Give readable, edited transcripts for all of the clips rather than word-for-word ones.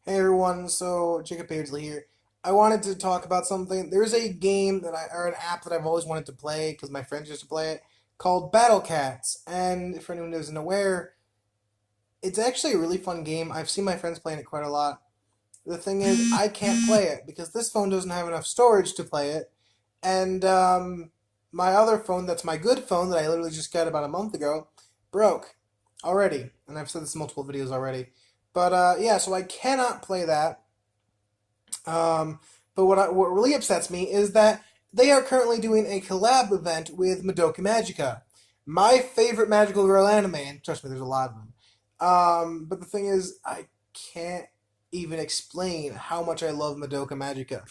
Hey everyone, so Jacob Beardsley here. I wanted to talk about something. There's a game or an app that I've always wanted to play because my friends used to play it called Battle Cats. And for anyone who isn't aware, it's actually a really fun game. I've seen my friends playing it quite a lot. The thing is, I can't play it because this phone doesn't have enough storage to play it. And my other phone, that's my good phone that I literally just got about a month ago, broke already. And I've said this in multiple videos already. But yeah, so I cannot play that. Um, but what really upsets me is that they are currently doing a collab event with Madoka Magica, my favorite magical girl anime, and trust me, there's a lot of them. But the thing is, I can't even explain how much I love Madoka Magica.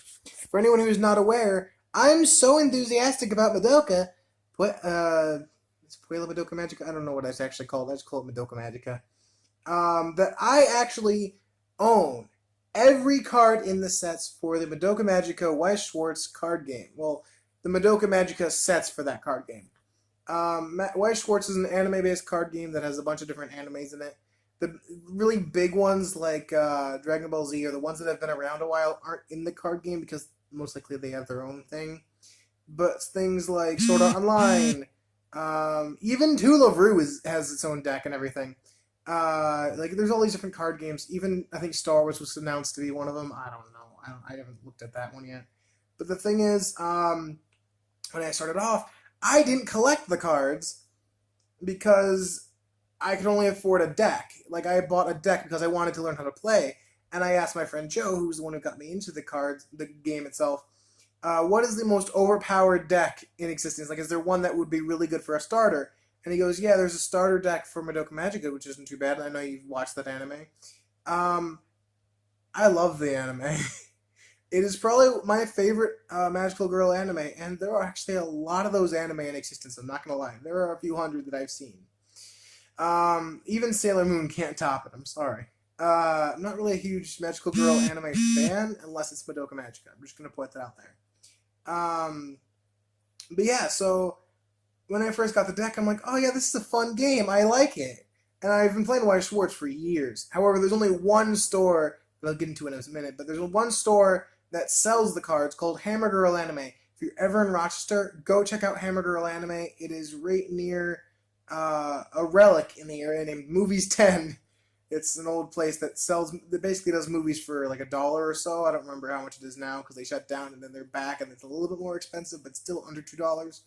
For anyone who is not aware, I'm so enthusiastic about Madoka. What? It's Puella Madoka Magica. I don't know what it's actually called. I just call it Madoka Magica. That I actually own every card in the sets for the Madoka Magica Weiss Schwartz card game. Well, the Madoka Magica sets for that card game. Weiss Schwartz is an anime-based card game that has a bunch of different animes in it. The really big ones like Dragon Ball Z or the ones that have been around a while aren't in the card game because most likely they have their own thing. But things like Sword Art Online, even Tool of Rue has its own deck and everything. Like there's all these different card games. Even I think Star Wars was announced to be one of them. I don't know. I haven't looked at that one yet. But the thing is, when I started off, I didn't collect the cards because I could only afford a deck. Like I bought a deck because I wanted to learn how to play, and I asked my friend Joe, who's the one who got me into the game itself, what is the most overpowered deck in existence? Like, is there one that would be really good for a starter? And he goes, yeah, there's a starter deck for Madoka Magica, which isn't too bad. I know you've watched that anime. Um, I love the anime. It is probably my favorite magical girl anime, and there are actually a lot of those anime in existence. I'm not gonna lie, there are a few hundred that I've seen. Even Sailor Moon can't top it. I'm sorry. I'm not really a huge magical girl anime fan unless it's Madoka Magica. I'm just gonna put that out there. Um, but yeah, so when I first got the deck, I'm like, oh yeah, this is a fun game. I like it. And I've been playing Weiss Schwartz for years. However, there's only one store that I'll get into in a minute, but there's one store that sells the cards called Hammer Girl Anime. If you're ever in Rochester, go check out Hammer Girl Anime. It is right near a relic in the area named Movies 10. It's an old place that basically does movies for like $1 or so. I don't remember how much it is now because they shut down and then they're back and it's a little bit more expensive, but still under $2.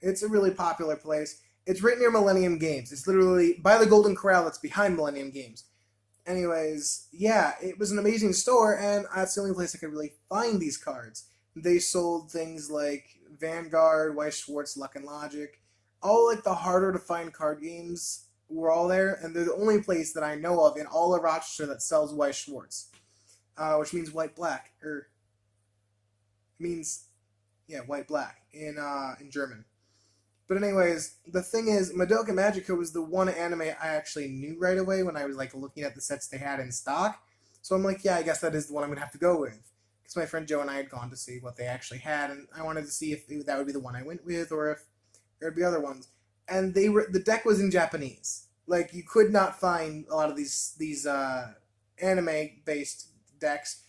It's a really popular place. It's right near Millennium Games. It's literally by the Golden Corral that's behind Millennium Games. Anyways, yeah, it was an amazing store, and that's the only place I could really find these cards. They sold things like Vanguard, Weiss Schwartz, Luck and Logic. All like the harder to find card games were all there, and they're the only place that I know of in all of Rochester that sells Weiss Schwartz, which means white black, or means yeah, white black in German. But anyways, the thing is, Madoka Magica was the one anime I actually knew right away when I was like looking at the sets they had in stock. So I'm like, yeah, I guess that is the one I'm gonna have to go with. Because my friend Joe and I had gone to see what they actually had, and I wanted to see if that would be the one I went with, or if there'd be other ones. And the deck was in Japanese. Like you could not find a lot of these anime based decks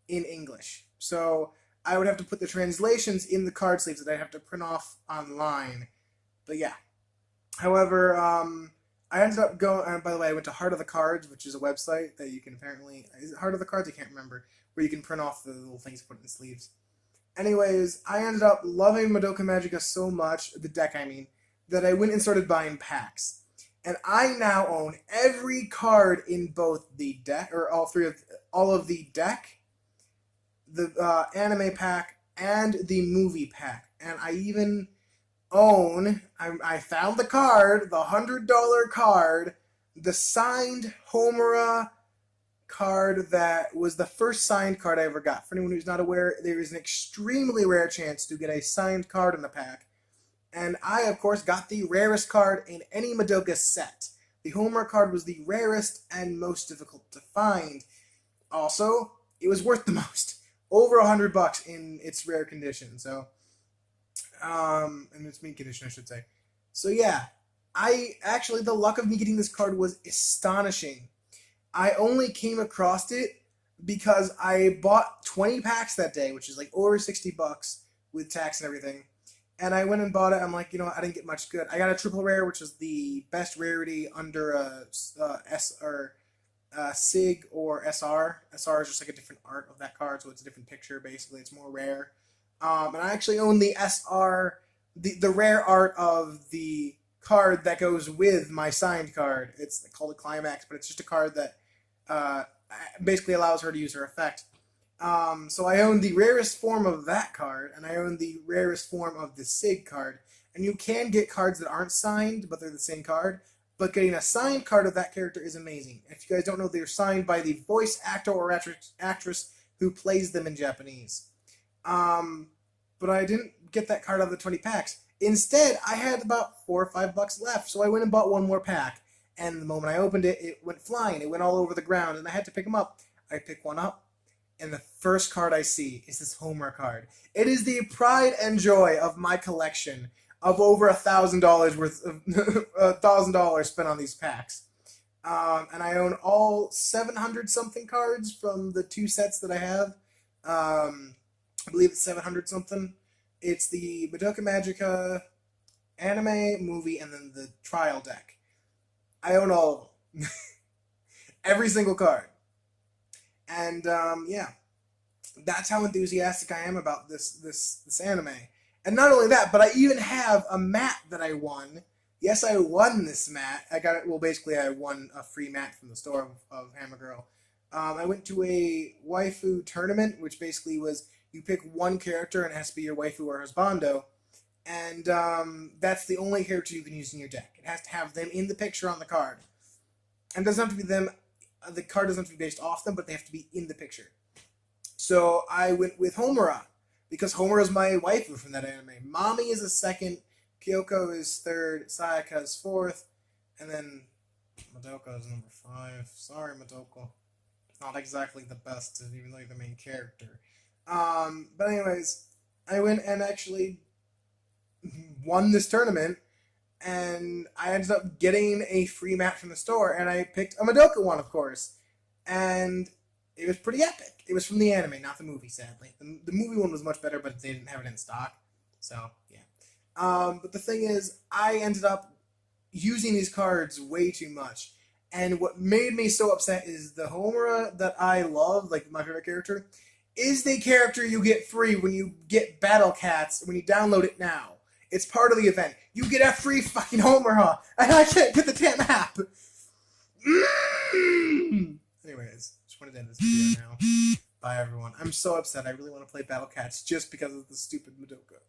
in English. So I would have to put the translations in the card sleeves that I'd have to print off online. But yeah. However, I ended up going. By the way, I went to Heart of the Cards, which is a website that you can apparently. Is it Heart of the Cards? I can't remember. Where you can print off the little things put in the sleeves. Anyways, I ended up loving Madoka Magica so much, the deck I mean, that I went and started buying packs. And I now own every card in both the deck, or all of the deck, the anime pack, and the movie pack. And I even I found the card, the $100 card, the signed Homura card that was the first signed card I ever got. For anyone who's not aware, there is an extremely rare chance to get a signed card in the pack. And I, of course, got the rarest card in any Madoka set. The Homura card was the rarest and most difficult to find. Also, it was worth the most. Over $100 in its rare condition. So, in its mint condition, I should say. So yeah, the luck of me getting this card was astonishing. I only came across it because I bought 20 packs that day, which is like over $60 with tax and everything. And I went and bought it. I'm like, you know what? I didn't get much good. I got a triple rare, which is the best rarity under a S or Sig or SR. SR is just like a different art of that card, so it's a different picture. Basically, it's more rare. And I actually own the SR, the rare art of the card that goes with my signed card. It's called a Climax, but it's just a card that uh, basically allows her to use her effect. So I own the rarest form of that card, and I own the rarest form of the Sig card. And you can get cards that aren't signed, but they're the same card. But getting a signed card of that character is amazing. If you guys don't know, they're signed by the voice actor or actress who plays them in Japanese. Um, but I didn't get that card out of the 20 packs. Instead, I had about $4 or $5 left, so I went and bought one more pack. And the moment I opened it, it went flying. It went all over the ground, and I had to pick them up. I pick one up, and the first card I see is this Homer card. It is the pride and joy of my collection of over $1,000 worth of $1,000 spent on these packs. And I own all 700 something cards from the two sets that I have. I believe it's 700 something. It's the Madoka Magica anime, movie, and then the trial deck. I own all of them. Every single card. And yeah, that's how enthusiastic I am about this anime. And not only that, but I even have a mat that I won. Yes, I won this mat. I got it. Well, basically, I won a free mat from the store of Hammer Girl. I went to a waifu tournament, which basically was you pick one character and it has to be your waifu or husbando, and that's the only character you can use in your deck. It has to have them in the picture on the card, and it doesn't have to be them. The card doesn't have to be based off them, but they have to be in the picture. So I went with Homura because Homura is my waifu from that anime. Mami is a second, Kyoko is third, Sayaka is fourth, and then Madoka is number 5. Sorry, Madoka. Not exactly the best, even though you're the main character. But anyways, I went and actually won this tournament, and I ended up getting a free mat from the store, and I picked a Madoka one, of course. And it was pretty epic. It was from the anime, not the movie, sadly. The movie one was much better, but they didn't have it in stock. So, yeah. But the thing is, I ended up using these cards way too much. And what made me so upset is the Homura that I love, like my favorite character, is the character you get free when you get Battle Cats, when you download it now. It's part of the event. You get a free fucking Homura, and I can't get the damn app. Anyways, just wanted to end this video now. Bye, everyone. I'm so upset. I really want to play Battle Cats just because of the stupid Madoka.